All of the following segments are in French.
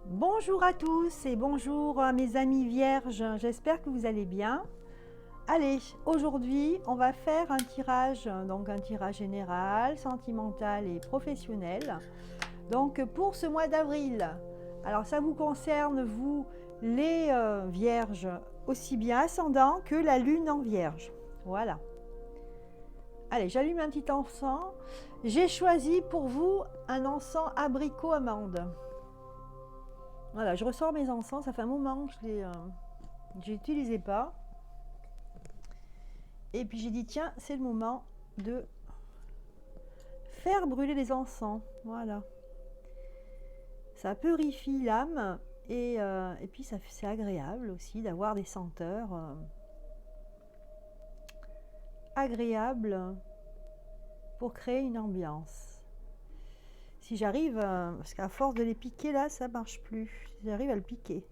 Bonjour à tous et bonjour à mes amis vierges, j'espère que vous allez bien. Allez, aujourd'hui on va faire un tirage, donc un tirage général, sentimental et professionnel. Donc pour ce mois d'avril, alors ça vous concerne vous les vierges, aussi bien ascendant que la lune en vierge. Voilà. Allez, j'allume un petit encens. J'ai choisi pour vous un encens abricot amande. Voilà, je ressors mes encens, ça fait un moment que je les j'utilisais pas. Et puis j'ai dit tiens, c'est le moment de faire brûler les encens. Voilà. Ça purifie l'âme et puis c'est agréable aussi d'avoir des senteurs agréables pour créer une ambiance. Si j'arrive, parce qu'à force de les piquer là, ça marche plus. Si j'arrive à le piquer.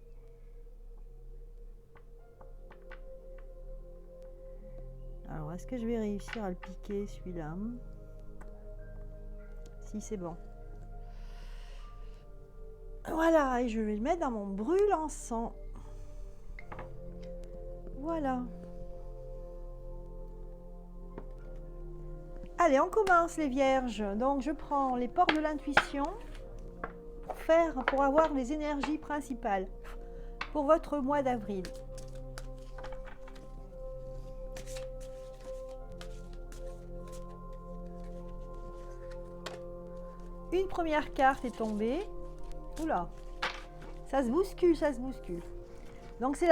Alors, est-ce que je vais réussir à le piquer celui-là? Si, c'est bon. Voilà, et je vais le mettre dans mon brûle-encens. Voilà. Allez, on commence les vierges. Donc, je prends les ports de l'intuition pour avoir les énergies principales pour votre mois d'avril. Une première carte est tombée. Oula, ça se bouscule, ça se bouscule. Donc c'est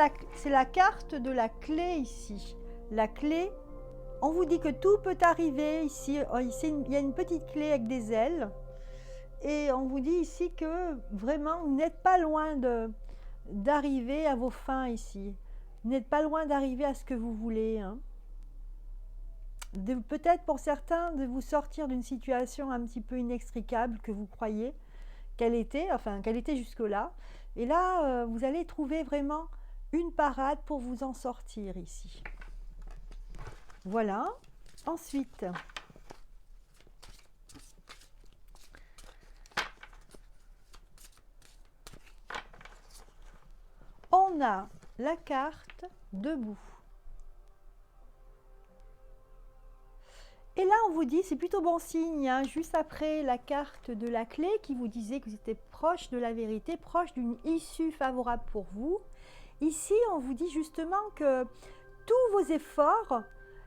la carte de la clé ici. La clé, on vous dit que tout peut arriver ici. Ici, il y a une petite clé avec des ailes. Et on vous dit ici que vraiment, vous n'êtes pas loin d'arriver à vos fins ici. Vous n'êtes pas loin d'arriver à ce que vous voulez. Hein. Peut-être pour certains de vous sortir d'une situation un petit peu inextricable que vous croyez qu'elle était jusque-là. Et là, vous allez trouver vraiment une parade pour vous en sortir ici. Voilà. Ensuite, on a la carte debout. Et là, on vous dit, c'est plutôt bon signe, hein, juste après la carte de la clé qui vous disait que vous étiez proche de la vérité, proche d'une issue favorable pour vous. Ici, on vous dit justement que tous vos efforts,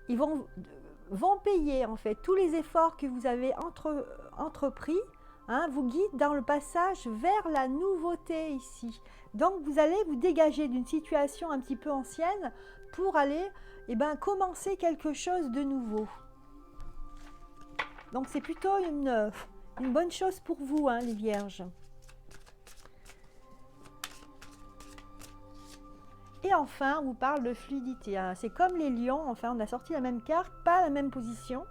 ils vont payer en fait. Tous les efforts que vous avez entrepris vous guident dans le passage vers la nouveauté ici. Donc, vous allez vous dégager d'une situation un petit peu ancienne pour aller commencer quelque chose de nouveau. Donc, c'est plutôt une bonne chose pour vous, hein, les vierges. Et enfin, on vous parle de fluidité. Hein. C'est comme les lions, enfin, on a sorti la même carte, pas la même position.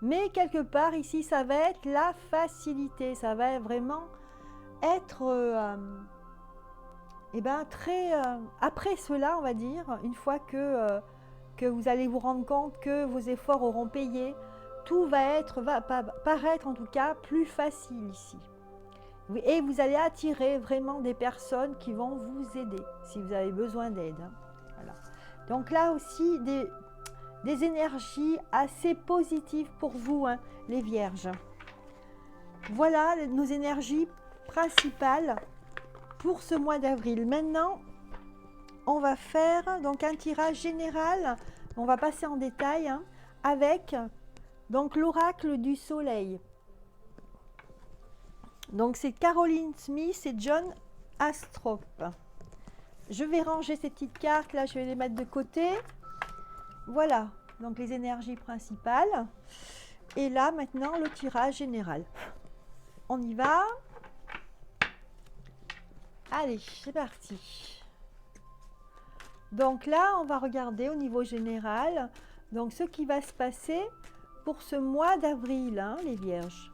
Mais quelque part, ici, ça va être la facilité. Ça va vraiment être très... après cela, on va dire, une fois que vous allez vous rendre compte que vos efforts auront payé, tout va paraître en tout cas plus facile ici. Et vous allez attirer vraiment des personnes qui vont vous aider si vous avez besoin d'aide. Hein. Voilà. Donc là aussi, des énergies assez positives pour vous, hein, les vierges. Voilà nos énergies principales pour ce mois d'avril. Maintenant, on va faire donc un tirage général. On va passer en détail hein, avec donc l'oracle du soleil. Donc c'est Caroline Smith et John Astrop. Je vais ranger ces petites cartes là, je vais les mettre de côté. Voilà, donc les énergies principales. Et là maintenant le tirage général. On y va. Allez, c'est parti. Donc là, on va regarder au niveau général donc ce qui va se passer pour ce mois d'avril, hein, les vierges.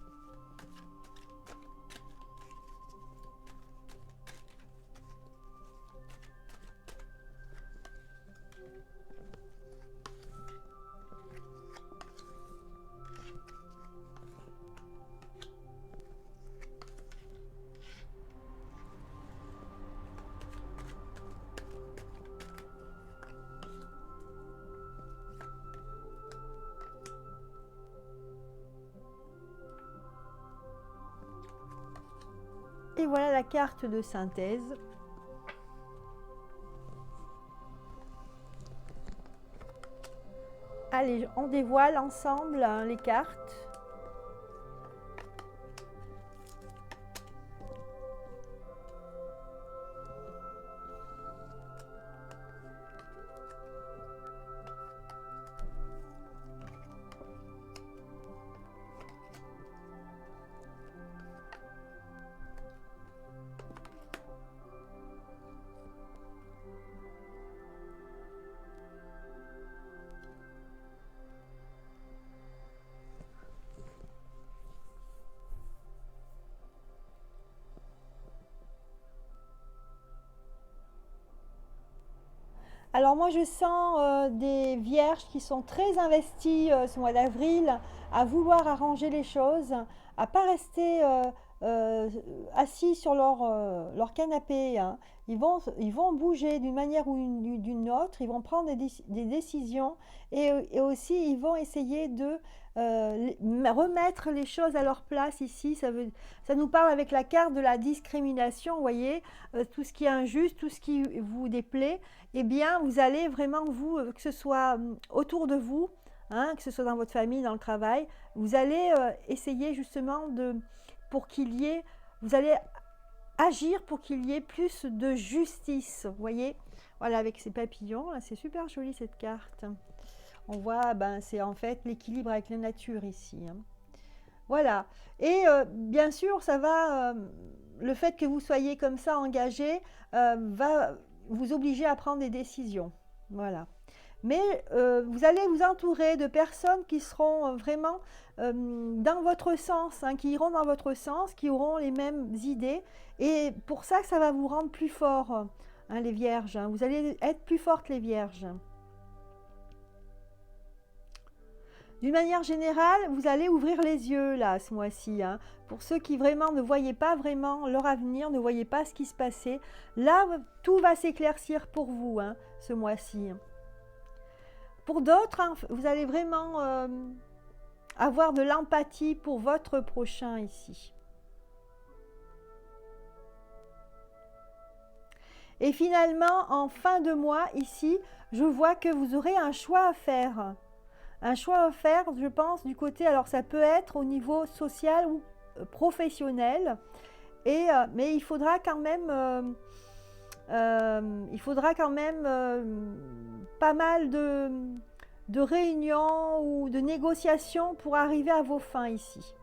voilà la carte de synthèse. Allez, on dévoile ensemble hein, les cartes. Alors moi je sens des vierges qui sont très investies ce mois d'avril à vouloir arranger les choses, à pas rester euh, assis sur leur canapé, hein. Ils vont bouger d'une manière ou d'une autre, ils vont prendre des décisions et aussi ils vont essayer de remettre les choses à leur place ici. Ça nous parle avec la carte de la discrimination, vous voyez, tout ce qui est injuste, tout ce qui vous déplaît eh bien, vous allez vraiment, vous, que ce soit autour de vous, hein, que ce soit dans votre famille, dans le travail, vous allez essayer justement pour qu'il y ait, vous allez agir pour qu'il y ait plus de justice, vous voyez. Voilà, avec ces papillons, c'est super joli cette carte. On voit, ben, c'est en fait l'équilibre avec la nature ici, hein. Voilà. Et bien sûr, ça va, le fait que vous soyez comme ça engagé va vous obliger à prendre des décisions. Voilà. Mais vous allez vous entourer de personnes qui seront vraiment dans votre sens, hein, qui iront dans votre sens, qui auront les mêmes idées. Et pour ça, ça va vous rendre plus fort, hein, les vierges, hein. Vous allez être plus fortes, les vierges. D'une manière générale, vous allez ouvrir les yeux là ce mois-ci, hein. Pour ceux qui vraiment ne voyaient pas vraiment leur avenir, ne voyaient pas ce qui se passait, là tout va s'éclaircir pour vous, hein, ce mois-ci. Pour d'autres, hein, vous allez vraiment avoir de l'empathie pour votre prochain ici. Et finalement, en fin de mois ici, je vois que vous aurez un choix à faire. Un choix à faire, je pense, du côté, alors ça peut être au niveau social ou professionnel, mais il faudra quand même, pas mal de réunions ou de négociations pour arriver à vos fins ici.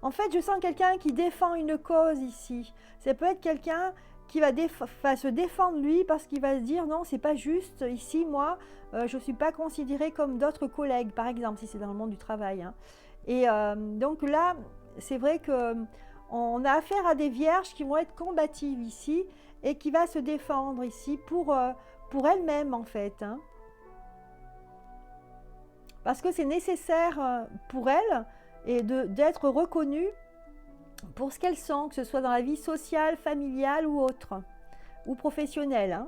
En fait, je sens quelqu'un qui défend une cause ici. Ça peut être quelqu'un qui va se défendre lui parce qu'il va se dire non, c'est pas juste, ici moi je ne suis pas considérée comme d'autres collègues, par exemple, si c'est dans le monde du travail, hein. Et donc là, c'est vrai que on a affaire à des vierges qui vont être combatives ici et qui va se défendre ici pour elle-même en fait, hein. Parce que c'est nécessaire pour elle et d'être reconnue pour ce qu'elles sont, que ce soit dans la vie sociale, familiale ou autre, ou professionnelle, hein.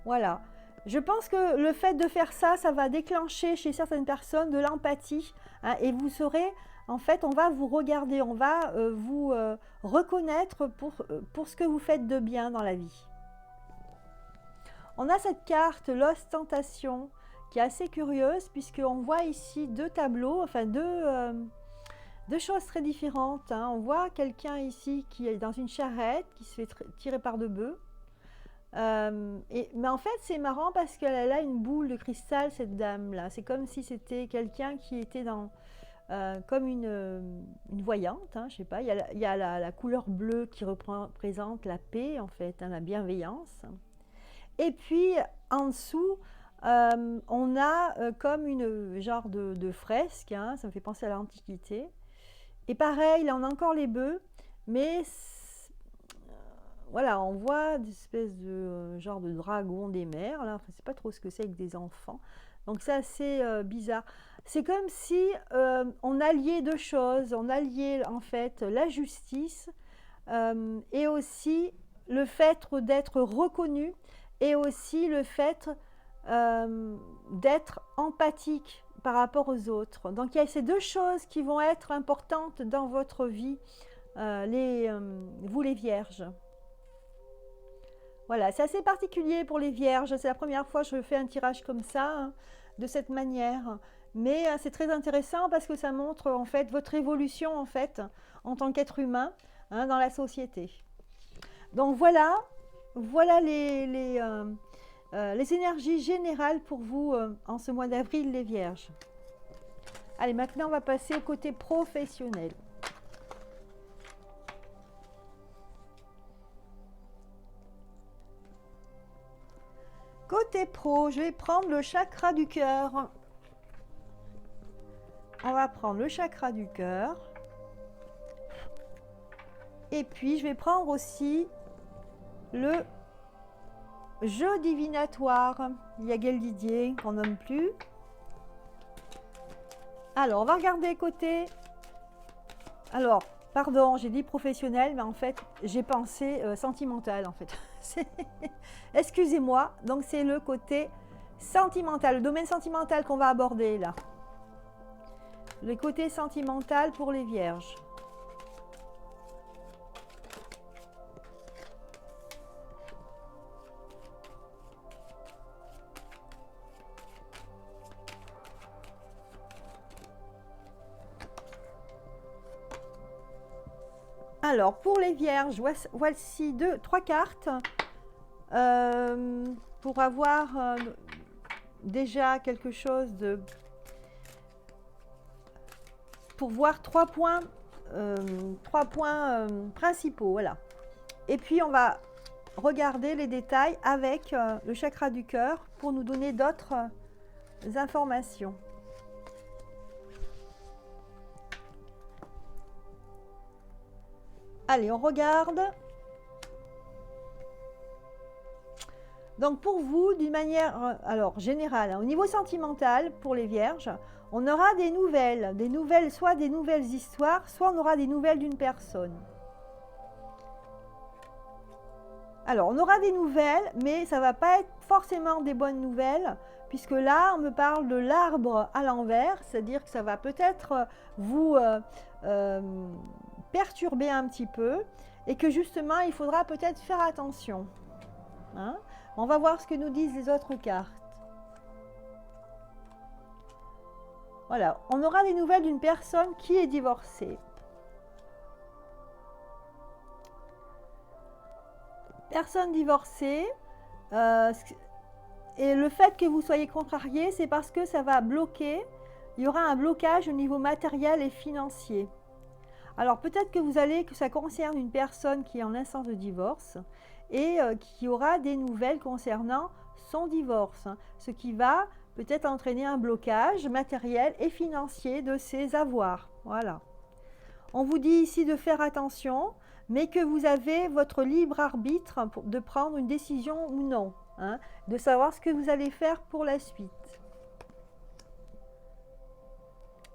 Voilà. Je pense que le fait de faire ça, ça va déclencher chez certaines personnes de l'empathie, hein, et vous serez, en fait, on va vous regarder, on va vous reconnaître pour ce que vous faites de bien dans la vie. On a cette carte, l'ostentation, qui est assez curieuse, puisqu'on voit ici deux tableaux, enfin deux choses très différentes, hein. On voit quelqu'un ici qui est dans une charrette, qui se fait tirer par deux bœufs. Mais en fait, c'est marrant parce qu'elle a une boule de cristal, cette dame-là. C'est comme si c'était quelqu'un qui était comme une voyante, hein, je sais pas. Il y a la couleur bleue qui représente la paix, en fait, hein, la bienveillance. Et puis, en dessous, on a comme une genre de fresque, hein, ça me fait penser à l'Antiquité. Et pareil, là on a encore les bœufs, mais voilà, on voit des espèces de genre de dragon des mers, là, enfin, je ne sais pas trop ce que c'est avec des enfants. Donc c'est assez bizarre. C'est comme si on alliait deux choses, on alliait en fait la justice et aussi le fait d'être reconnu et aussi le fait d'être empathique par rapport aux autres. Donc il y a ces deux choses qui vont être importantes dans votre vie, vous les vierges. Voilà, c'est assez particulier pour les vierges. C'est la première fois que je fais un tirage comme ça, hein, de cette manière. Mais c'est très intéressant parce que ça montre en fait votre évolution en fait en tant qu'être humain, hein, dans la société. Donc voilà, voilà les énergies générales pour vous en ce mois d'avril, les vierges. Allez, maintenant on va passer au côté professionnel. Côté pro, je vais prendre le chakra du cœur. On va prendre le chakra du cœur. Et puis, je vais prendre aussi le jeu divinatoire. Il y a Gaël Didier, qu'on nomme plus. Alors, on va regarder côté... Alors, pardon, j'ai dit professionnel, mais en fait, j'ai pensé sentimental, en fait. Excusez-moi, donc c'est le côté sentimental, le domaine sentimental qu'on va aborder là. Le côté sentimental pour les vierges. Alors, pour les vierges, voici trois cartes pour avoir déjà quelque chose de... Pour voir trois points principaux, voilà. Et puis, on va regarder les détails avec le chakra du cœur pour nous donner d'autres informations. Allez, on regarde. Donc pour vous, d'une manière générale, hein, au niveau sentimental, pour les vierges, on aura des nouvelles, soit des nouvelles histoires, soit on aura des nouvelles d'une personne. Alors, on aura des nouvelles, mais ça ne va pas être forcément des bonnes nouvelles, puisque là, on me parle de l'arbre à l'envers, c'est-à-dire que ça va peut-être vous... perturber un petit peu et que justement il faudra peut-être faire attention, hein. On va voir ce que nous disent les autres cartes. Voilà, on aura des nouvelles d'une personne qui est divorcée. Personne divorcée, et le fait que vous soyez contrarié, c'est parce que ça va bloquer, il y aura un blocage au niveau matériel et financier. Alors peut-être que ça concerne une personne qui est en instance de divorce et qui aura des nouvelles concernant son divorce, hein, ce qui va peut-être entraîner un blocage matériel et financier de ses avoirs. Voilà. On vous dit ici de faire attention, mais que vous avez votre libre arbitre de prendre une décision ou non, hein, de savoir ce que vous allez faire pour la suite.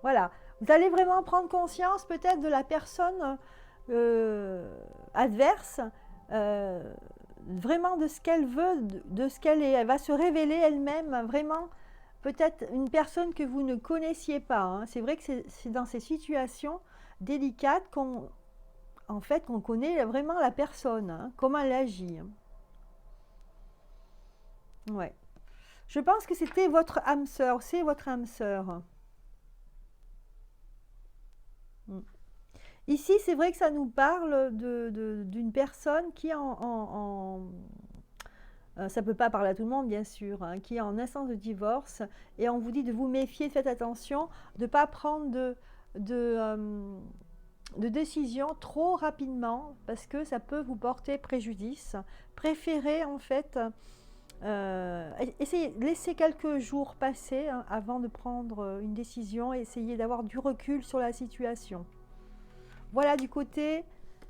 Voilà. Vous allez vraiment prendre conscience peut-être de la personne adverse, vraiment de ce qu'elle veut, de ce qu'elle est. Elle va se révéler elle-même, vraiment peut-être une personne que vous ne connaissiez pas, hein. C'est vrai que c'est dans ces situations délicates qu'on connaît vraiment la personne, hein, comment elle agit. Ouais. Je pense que c'était votre âme sœur, c'est votre âme sœur. Ici, c'est vrai que ça nous parle d'une personne qui est ça ne peut pas parler à tout le monde, bien sûr, hein, qui est en instance de divorce. Et on vous dit de vous méfier, faites attention, de ne pas prendre de décision trop rapidement, parce que ça peut vous porter préjudice. Préférez, en fait, essayez, laissez quelques jours passer, hein, avant de prendre une décision, et essayez d'avoir du recul sur la situation. Voilà du côté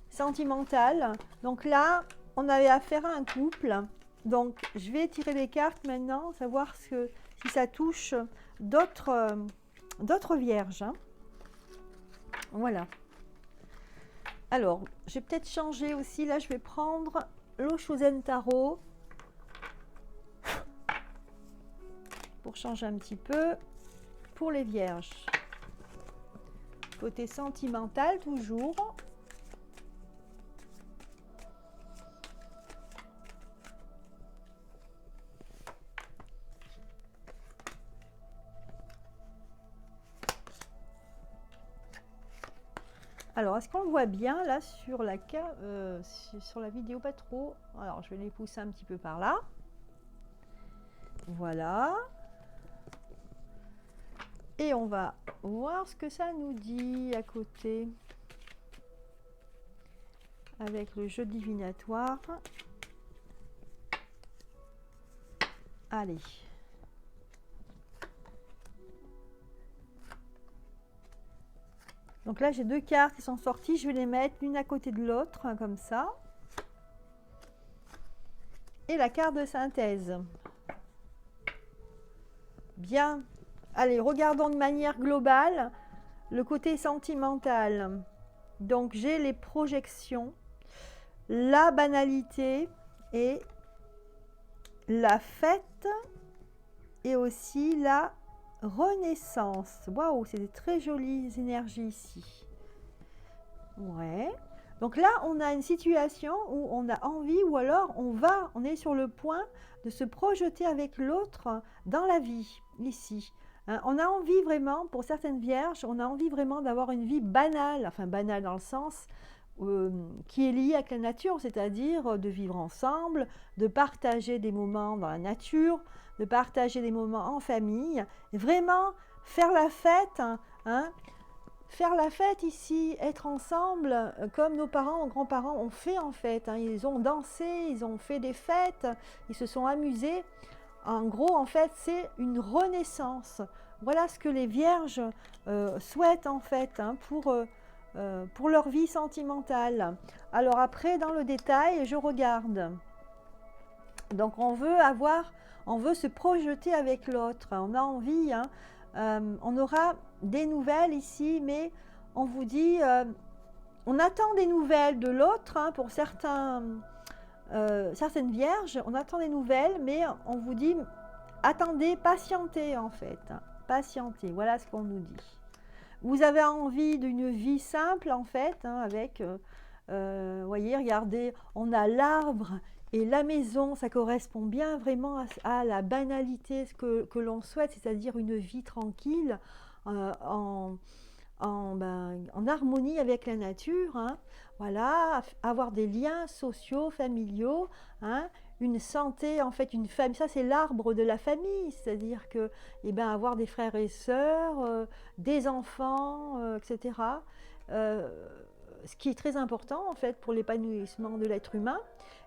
sentimental. Donc là, on avait affaire à un couple. Donc, je vais tirer les cartes maintenant, savoir si ça touche d'autres vierges, hein. Voilà. Alors, je vais peut-être changer aussi. Là, je vais prendre l'Oshozen Tarot pour changer un petit peu. pour les vierges. Côté sentimental toujours. Alors, est-ce qu'on le voit bien là sur la vidéo? Pas trop. Alors, je vais les pousser un petit peu par là. Voilà. Et on va voir ce que ça nous dit à côté. Avec le jeu divinatoire. Allez. Donc là, j'ai deux cartes qui sont sorties. Je vais les mettre l'une à côté de l'autre, hein, comme ça. Et la carte de synthèse. Bien. Allez, regardons de manière globale le côté sentimental. Donc, j'ai les projections, la banalité et la fête et aussi la renaissance. Waouh, c'est des très jolies énergies ici. Ouais. Donc là, on a une situation où on a envie ou alors on est sur le point de se projeter avec l'autre dans la vie, ici. Hein, on a envie vraiment, pour certaines vierges, on a envie vraiment d'avoir une vie banale, enfin banale dans le sens qui est liée avec la nature, c'est-à-dire de vivre ensemble, de partager des moments dans la nature, de partager des moments en famille, vraiment faire la fête, hein, faire la fête ici, être ensemble, comme nos parents, nos grands-parents ont fait en fait. Hein, ils ont dansé, ils ont fait des fêtes, ils se sont amusés. En gros, en fait, c'est une renaissance. Voilà ce que les vierges souhaitent en fait hein, pour leur vie sentimentale. Alors après, dans le détail, je regarde. Donc on veut se projeter avec l'autre. On a envie, hein, on aura des nouvelles ici, mais on vous dit, on attend des nouvelles de l'autre hein, pour certaines vierges. On attend des nouvelles, mais on vous dit, attendez, patientez en fait. Hein, patientez, voilà ce qu'on nous dit. Vous avez envie d'une vie simple en fait, hein, avec, voyez, regardez, on a l'arbre et la maison, ça correspond bien vraiment à la banalité, ce que l'on souhaite, c'est-à-dire une vie tranquille, en harmonie avec la nature, hein, voilà, avoir des liens sociaux, familiaux, hein, une santé, en fait, une famille, ça c'est l'arbre de la famille, c'est-à-dire que, eh ben, avoir des frères et sœurs, des enfants, etc. Ce qui est très important en fait pour l'épanouissement de l'être humain.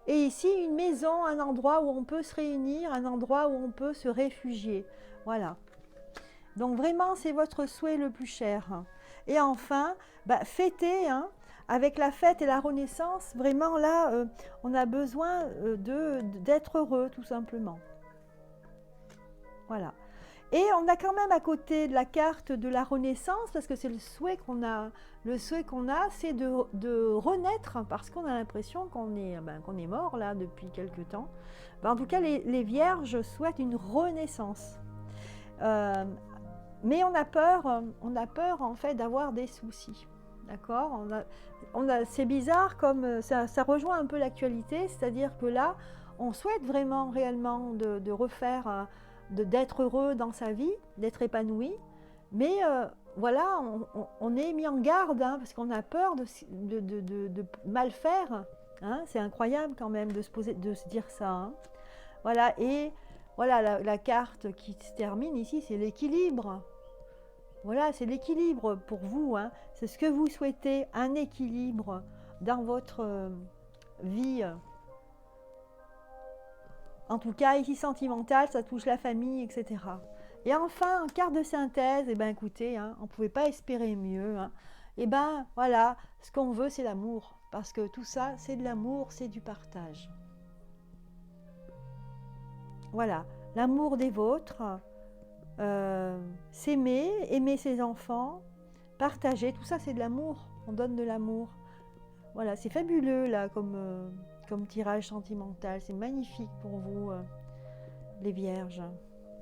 Et ici, une maison, un endroit où on peut se réunir, un endroit où on peut se réfugier. Voilà. Donc vraiment, c'est votre souhait le plus cher. Et enfin, fêter, hein, avec la fête et la renaissance, vraiment là, on a besoin d'être heureux, tout simplement. Voilà. Et on a quand même à côté de la carte de la renaissance, parce que c'est le souhait qu'on a, c'est de renaître, parce qu'on a l'impression qu'on est mort là depuis quelque temps. En tout cas, les vierges souhaitent une renaissance. Mais on a peur en fait d'avoir des soucis. D'accord ? C'est bizarre, comme ça rejoint un peu l'actualité, c'est-à-dire que là, on souhaite vraiment, réellement de refaire, d'être heureux dans sa vie, d'être épanoui, mais voilà, on est mis en garde, hein, parce qu'on a peur de mal faire. Hein, c'est incroyable quand même de se dire ça. Hein. Voilà, et voilà la carte qui se termine ici, c'est l'équilibre. Voilà, c'est l'équilibre pour vous. Hein. C'est ce que vous souhaitez, un équilibre dans votre vie. En tout cas, ici, sentimentale, ça touche la famille, etc. Et enfin, en carte de synthèse, eh ben, écoutez, hein, on ne pouvait pas espérer mieux. Hein. Et ben voilà, ce qu'on veut, c'est l'amour. Parce que tout ça, c'est de l'amour, c'est du partage. Voilà, l'amour des vôtres, s'aimer, aimer ses enfants, partager, tout ça, c'est de l'amour. On donne de l'amour. Voilà, c'est fabuleux, là, comme tirage sentimental. C'est magnifique pour vous, les vierges.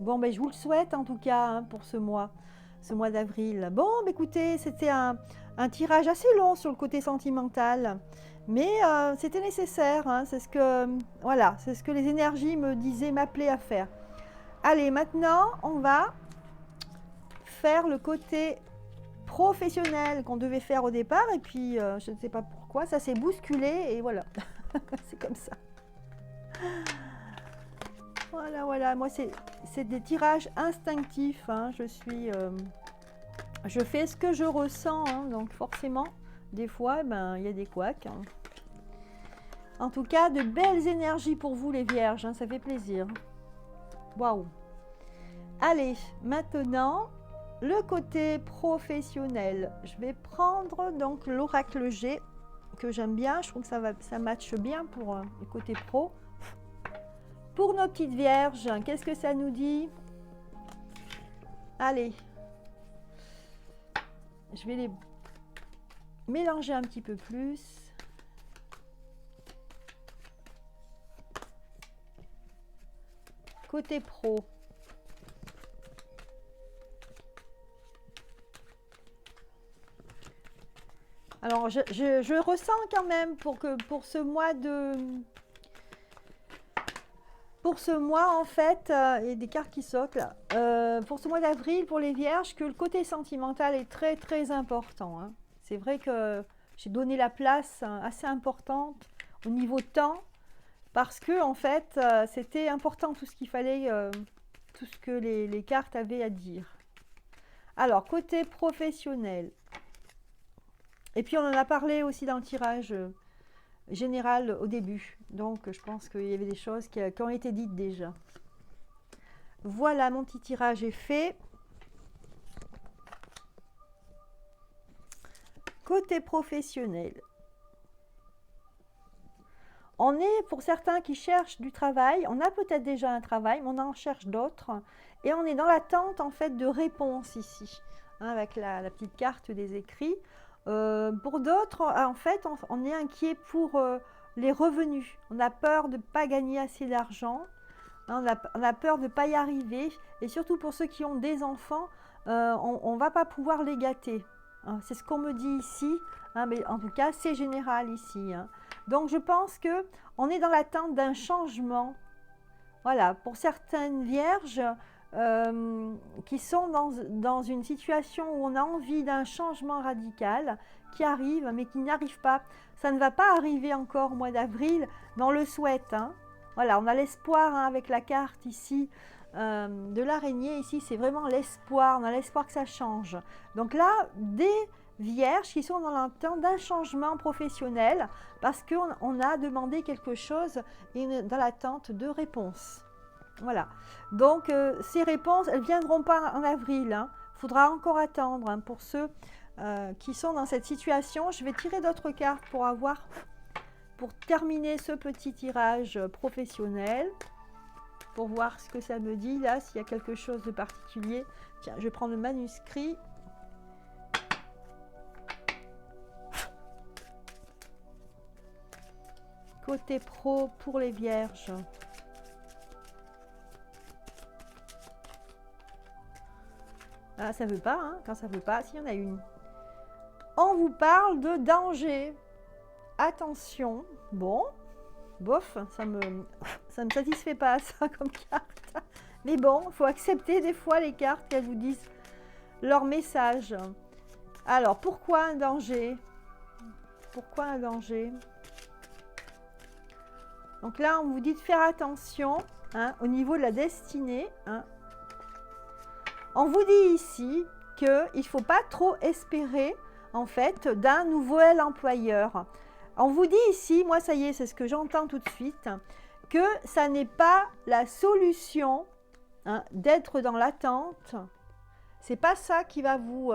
Bon, je vous le souhaite, en tout cas, hein, pour ce mois. ce mois d'avril. Bon, bah, écoutez, c'était un tirage assez long sur le côté sentimental, mais c'était nécessaire, hein, c'est ce que, voilà, c'est ce que les énergies me disaient, m'appelaient à faire. Allez, maintenant, on va faire le côté professionnel qu'on devait faire au départ, et puis je ne sais pas pourquoi, ça s'est bousculé, et voilà, c'est comme ça. Voilà, voilà, moi c'est des tirages instinctifs, hein. Je fais ce que je ressens, hein, donc forcément, des fois, ben, il y a des couacs, hein. En tout cas, de belles énergies pour vous les vierges, hein, ça fait plaisir. Waouh! Allez, maintenant, le côté professionnel. Je vais prendre donc l'oracle G, que j'aime bien, je trouve que ça matche bien pour le côté pro. Pour nos petites vierges, qu'est-ce que ça nous dit? Allez, je vais les mélanger un petit peu plus. Côté pro. Alors, je ressens quand même pour ce mois de... Pour ce mois, en fait, et des cartes qui sautent là, pour ce mois d'avril, pour les vierges, que le côté sentimental est très très important, hein. C'est vrai que j'ai donné la place assez importante au niveau temps, parce que en fait, c'était important tout ce qu'il fallait, tout ce que les cartes avaient à dire. Alors, côté professionnel, et puis on en a parlé aussi dans le tirage général au début, donc je pense qu'il y avait des choses qui ont été dites déjà. Voilà, mon petit tirage est fait. Côté professionnel, on est, pour certains qui cherchent du travail, on a peut-être déjà un travail, mais on en cherche d'autres, et on est dans l'attente en fait de réponses ici, hein, avec la petite carte des écrits. Pour d'autres, en fait, on est inquiet pour les revenus. On a peur de ne pas gagner assez d'argent. Hein, on a peur de ne pas y arriver. Et surtout pour ceux qui ont des enfants, on ne va pas pouvoir les gâter. Hein, c'est ce qu'on me dit ici. Hein, mais en tout cas, c'est général ici. Hein. Donc, je pense qu'on est dans l'attente d'un changement. Voilà, pour certaines vierges... qui sont dans une situation où on a envie d'un changement radical qui arrive mais qui n'arrive pas. Ça ne va pas arriver encore au mois d'avril, mais on le souhaite. Hein. Voilà, on a l'espoir, hein, avec la carte ici de l'araignée. Ici, c'est vraiment l'espoir. On a l'espoir que ça change. Donc là, des vierges qui sont dans l'attente d'un changement professionnel parce qu'on a demandé quelque chose et dans l'attente de réponses. Voilà, donc ces réponses, elles ne viendront pas en avril, hein. Faudra encore attendre, hein, pour ceux qui sont dans cette situation. Je vais tirer d'autres cartes pour terminer ce petit tirage professionnel, pour voir ce que ça me dit là, s'il y a quelque chose de particulier. Tiens, je vais prendre le manuscrit. Côté pro pour les vierges. Ah, ça veut pas, hein, quand ça veut pas, s'il y en a une. On vous parle de danger. Attention. Bon, bof, ça me satisfait pas, ça, comme carte. Mais bon, il faut accepter des fois les cartes qu'elles vous disent leur message. Alors, pourquoi un danger? Pourquoi un danger? Donc là, on vous dit de faire attention, hein, au niveau de la destinée, hein. On vous dit ici qu'il ne faut pas trop espérer, en fait, d'un nouvel employeur. On vous dit ici, moi ça y est, c'est ce que j'entends tout de suite, que ça n'est pas la solution, hein, d'être dans l'attente. C'est pas ça qui va vous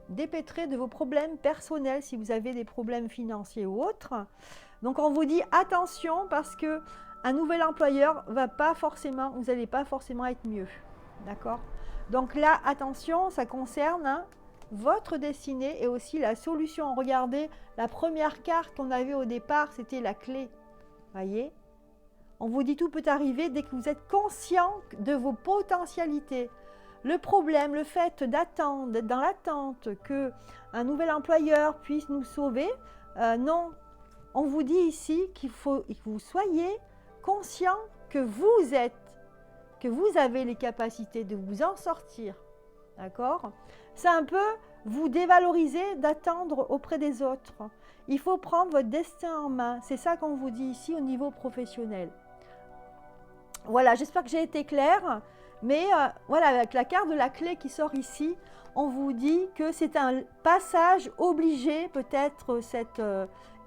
dépêtrer de vos problèmes personnels si vous avez des problèmes financiers ou autres. Donc on vous dit attention parce que un nouvel employeur va pas forcément, vous n'allez pas forcément être mieux. D'accord? Donc là, attention, ça concerne, hein, votre destinée et aussi la solution. Regardez, la première carte qu'on avait au départ, c'était la clé. Voyez? On vous dit tout peut arriver dès que vous êtes conscient de vos potentialités. Le problème, le fait d'attendre, d'être dans l'attente que un nouvel employeur puisse nous sauver, non. On vous dit ici qu'il faut que vous soyez conscient que vous avez les capacités de vous en sortir. D'accord? C'est un peu vous dévaloriser d'attendre auprès des autres. Il faut prendre votre destin en main. C'est ça qu'on vous dit ici au niveau professionnel. Voilà, j'espère que j'ai été claire. Mais voilà, avec la carte de la clé qui sort ici, on vous dit que c'est un passage obligé, peut-être cette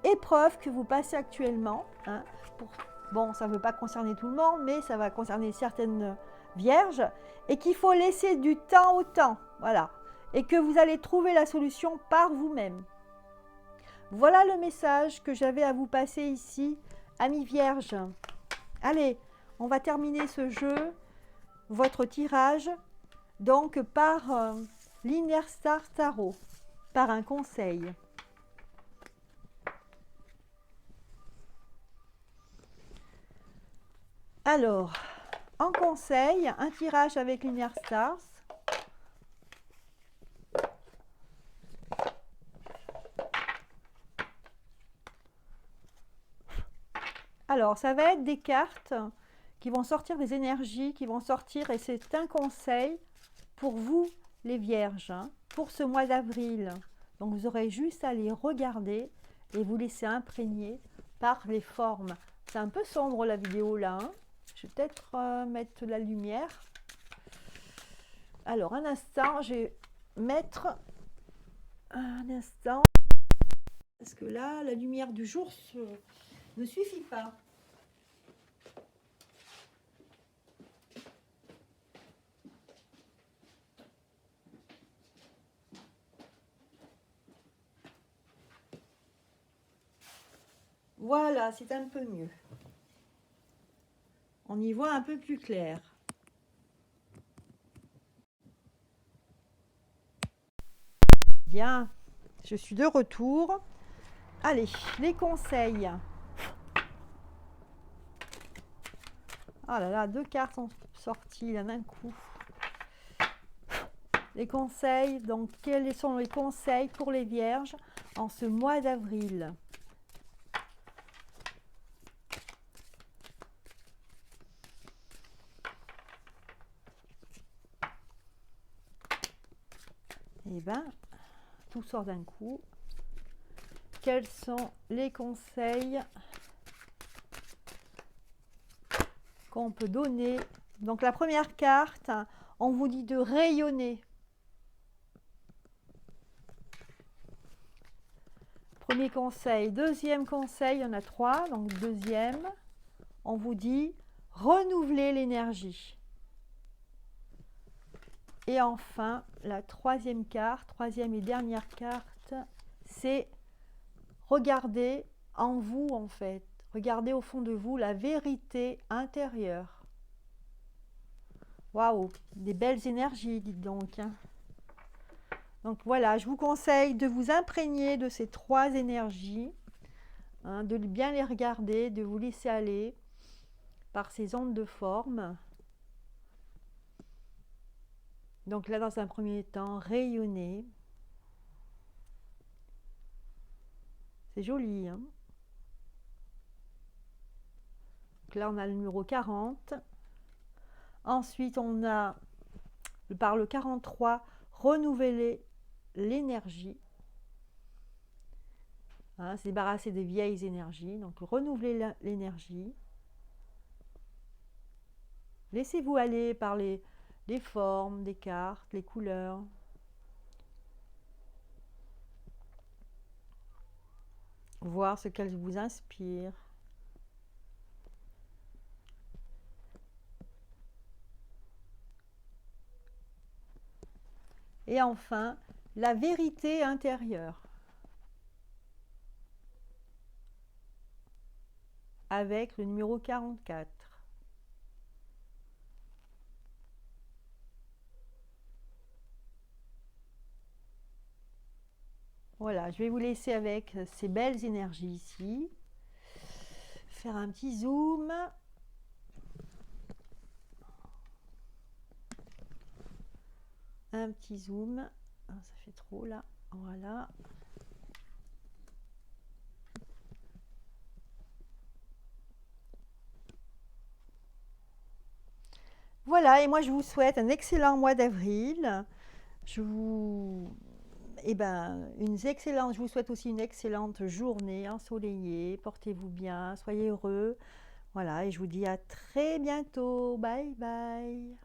épreuve que vous passez actuellement. Hein, bon, ça ne veut pas concerner tout le monde, mais ça va concerner certaines vierges. Et qu'il faut laisser du temps au temps. Voilà. Et que vous allez trouver la solution par vous-même. Voilà le message que j'avais à vous passer ici, amis vierges. Allez, on va terminer ce jeu. Votre tirage, donc par l'Inner Star Tarot, par un conseil. Alors, en conseil, un tirage avec l'Inner Stars. Alors, ça va être des cartes qui vont sortir, des énergies qui vont sortir, et c'est un conseil pour vous les vierges, hein, pour ce mois d'avril. Donc vous aurez juste à les regarder et vous laisser imprégner par les formes. C'est un peu sombre la vidéo là, hein. Je vais peut-être mettre la lumière. Alors un instant, je vais mettre un instant, parce que là la lumière du jour ne suffit pas. Voilà, c'est un peu mieux. On y voit un peu plus clair. Bien, je suis de retour. Allez, les conseils. Oh là là, 2 cartes sont sorties là d'un coup. Les conseils, donc quels sont les conseils pour les vierges en ce mois d'avril? Eh bien, tout sort d'un coup. Quels sont les conseils qu'on peut donner? Donc la première carte, on vous dit de rayonner. Premier conseil. Deuxième conseil, il y en a 3. Donc deuxième, on vous dit renouveler l'énergie. Et enfin, la troisième carte, troisième et dernière carte, c'est regarder en vous en fait. Regardez au fond de vous la vérité intérieure. Waouh, des belles énergies, dites donc. Hein. Donc voilà, je vous conseille de vous imprégner de ces 3 énergies, hein, de bien les regarder, de vous laisser aller par ces ondes de forme. Donc là, dans un premier temps, rayonner. C'est joli, hein? Donc là, on a le numéro 40. Ensuite, on a, par le 43, renouveler l'énergie. Hein, se débarrasser des vieilles énergies. Donc, renouveler l'énergie. Laissez-vous aller par les formes, des cartes, les couleurs. Voir ce qu'elles vous inspirent. Et enfin, la vérité intérieure. Avec le numéro 44. Voilà, je vais vous laisser avec ces belles énergies ici. Faire un petit zoom. Un petit zoom. Ah, ça fait trop là. Voilà. Voilà, et moi je vous souhaite un excellent mois d'avril. Je vous, je vous souhaite aussi une excellente journée ensoleillée. Portez-vous bien, soyez heureux. Voilà, et je vous dis à très bientôt. Bye bye.